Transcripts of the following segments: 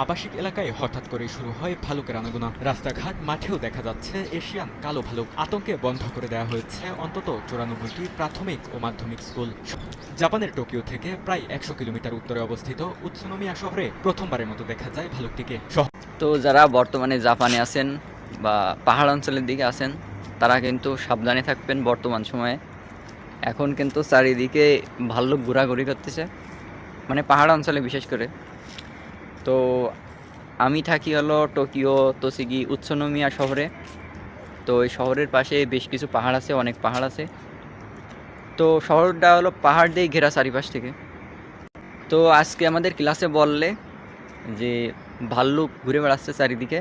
আবাসিক এলাকায় হঠাৎ করে শুরু হয় ভালুকের আনাগোনা। রাস্তাঘাট মাঠেও দেখা যাচ্ছে এশিয়ান কালো ভালুক। আতঙ্কে বন্ধ করে দেওয়া হয়েছে অন্তত 94টি প্রাথমিক ও মাধ্যমিক স্কুল। জাপানের টোকিও থেকে প্রায় 100 কিলোমিটার উত্তরে অবস্থিত উৎসুনোমিয়া শহরে প্রথমবারের মতো দেখা যায় ভালুকটিকে। তো যারা বর্তমানে জাপানে আছেন বা পাহাড় অঞ্চলের দিকে আছেন তারা কিন্তু সাবধানে থাকবেন। বর্তমান সময়ে এখন কিন্তু চারিদিকে ভাল্লুক ঘোরাঘুরি করতেছে, মানে পাহাড় অঞ্চলে বিশেষ করে। তো আমি থাকি হলো টোকিও তোসিগি উৎসুনোমিয়া শহরে। তো এই শহরের পাশে বেশ কিছু পাহাড় আছে, অনেক পাহাড় আছে। তো শহরটা হলো পাহাড় দিয়ে ঘেরা চারিপাশ থেকে। তো আজকে আমাদের ক্লাসে বললে যে ভাল্লুক ঘুরে বেড়াচ্ছে চারিদিকে।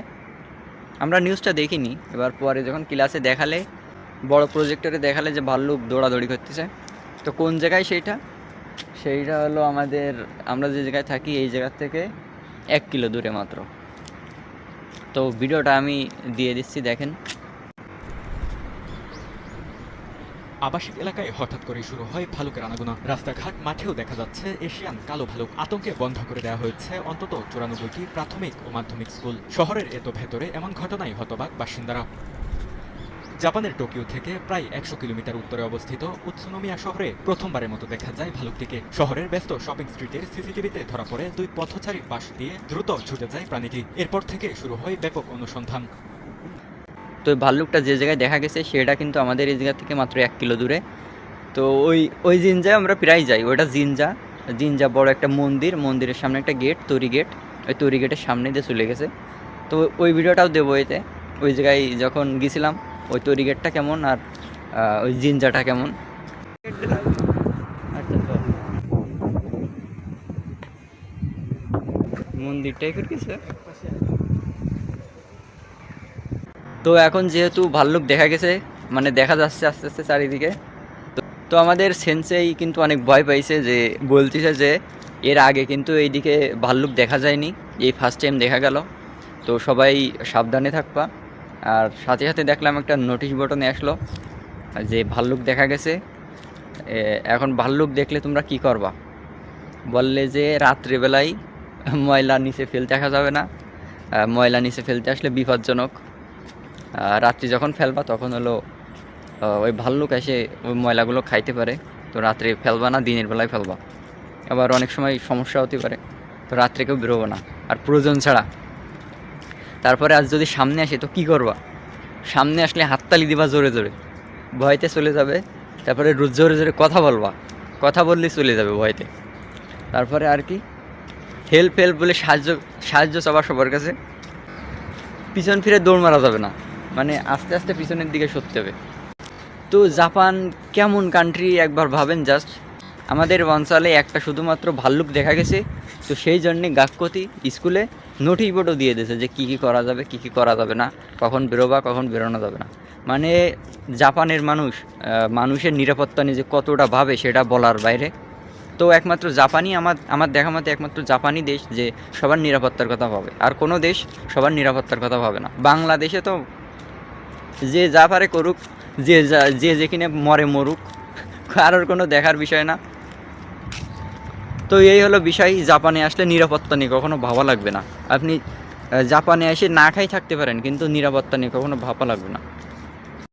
আমরা নিউজটা দেখিনি, এবার পরে যখন ক্লাসে দেখালে, বড় প্রজেক্টরে দেখালে যে ভাল্লুক দৌড়াদৌড়ি করতেছে। তো কোন জায়গায় সেইটা হলো আমরা যে জায়গায় থাকি এই জায়গার থেকে 1 কিলো দূরে মাত্র। তো ভিডিওটা আমি দিয়ে দিচ্ছি, দেখেন। আবাসিক এলাকায় হঠাৎ করে শুরু হয় ভালুকের আনাগোনা। রাস্তাঘাট মাঠেও দেখা যাচ্ছে এশিয়ান কালো ভালুক। আতঙ্কে বন্ধ করে দেওয়া হয়েছে অন্তত 94টি প্রাথমিক ও মাধ্যমিক স্কুল। শহরের এত ভেতরে এমন ঘটনায় হতবাক বাসিন্দারা। জাপানের টোকিও থেকে প্রায় 100 কিলোমিটার উত্তরে অবস্থিত উৎসুনোমিয়া শহরে প্রথমবারের মতো দেখা যায় ভালুকটিকে। শহরের ব্যস্ত শপিং স্ট্রিটের সিসিটিভিতে ধরা পড়ে 2 পথচারীর পাশ দিয়ে দ্রুত ছুটে যায় প্রাণীটি। এরপর থেকে শুরু হয় ব্যাপক অনুসন্ধান। তো ভাল্লুকটা যে জায়গায় দেখা গেছে সেটা কিন্তু আমাদের এই জায়গা থেকে মাত্র 1 কিলো দূরে। তো ওই জিনজায় আমরা প্রায় যাই। ওইটা জিনজা বড় একটা মন্দিরের সামনে একটা গেট, তৈরি গেট। ওই তৈরি গেটের সামনে দিয়ে চলে গেছে। তো ওই ভিডিওটাও দেবো এতে। ওই জায়গায় যখন গেছিলাম ওই তৈরি গেটটা কেমন আর ওই জিনজাটা কেমন। মন্দিরটাই করে গেছে। তো এখন যেহেতু ভাল্লুক দেখা গেছে, মানে দেখা যাচ্ছে আস্তে আস্তে চারিদিকে, তো আমাদের সেন্সেই কিন্তু অনেক ভয় পাইছে, যে বলতেছে যে এর আগে কিন্তু এইদিকে ভাল্লুক দেখা যায়নি, এই ফার্স্ট টাইম দেখা গেল। তো সবাই সাবধানে থাকবা। আর সাথে সাথে দেখলাম একটা নোটিশ বটনে আসলো যে ভাল্লুক দেখা গেছে। এখন ভাল্লুক দেখলে তোমরা কি করবা? বললে যে রাত্রিবেলায় ময়লা নিচে ফেলতে আসা যাবে না, ময়লা নিচে ফেলতে আসলে বিপজ্জনক। রাত্রি যখন ফেলবা তখন হলো ওই ভাল্লুক এসে ওই ময়লাগুলো খাইতে পারে। তো রাত্রে ফেলবা না, দিনের বেলায় ফেলবা। আবার অনেক সময় সমস্যা হতে পারে। তো রাত্রে কেউ বেরোবো না, আর প্রয়োজন ছাড়া। তারপরে আজ যদি সামনে আসে তো কী করবা? সামনে আসলে হাততালি দিবা জোরে জোরে, ভয়তে চলে যাবে। তারপরে জোরে জোরে কথা বলবা, কথা বললেই চলে যাবে ভয়তে। তারপরে আর কি, হেল্প বলে সাহায্য চাবা সবার কাছে। পিছন ফিরে দৌড় মারা যাবে না, মানে আস্তে আস্তে পিছনের দিকে সরতে হবে। তো জাপান কেমন কান্ট্রি একবার ভাবেন জাস্ট। আমাদের অঞ্চলে একটা শুধুমাত্র ভাল্লুক দেখা গেছে, তো সেই জন্যে গাক্কতি স্কুলে নোটিশ বোর্ডও দিয়ে দিয়েছে যে কী কী করা যাবে, কী কী করা যাবে না, কখন বেরোবা, কখন বেরোনো যাবে না। মানে জাপানের মানুষের নিরাপত্তা নিয়ে যে কতটা ভাবে সেটা বলার বাইরে। তো একমাত্র জাপানই আমার দেখা মতে একমাত্র জাপানই দেশ যে সবার নিরাপত্তার কথা ভাবে, আর কোনো দেশ সবার নিরাপত্তার কথা ভাবে না। বাংলাদেশে তো যে যা পারে করুক, যে যেখানে মরে মরুক, কারোর কোনো দেখার বিষয় না। তো এই হলো বিষয়। জাপানে আসলে নিরাপত্তা নিয়ে কখনো ভাবা লাগবে না। আপনি জাপানে এসে না খাই থাকতে পারেন, কিন্তু নিরাপত্তা নিয়ে কখনো ভাবা লাগবে না।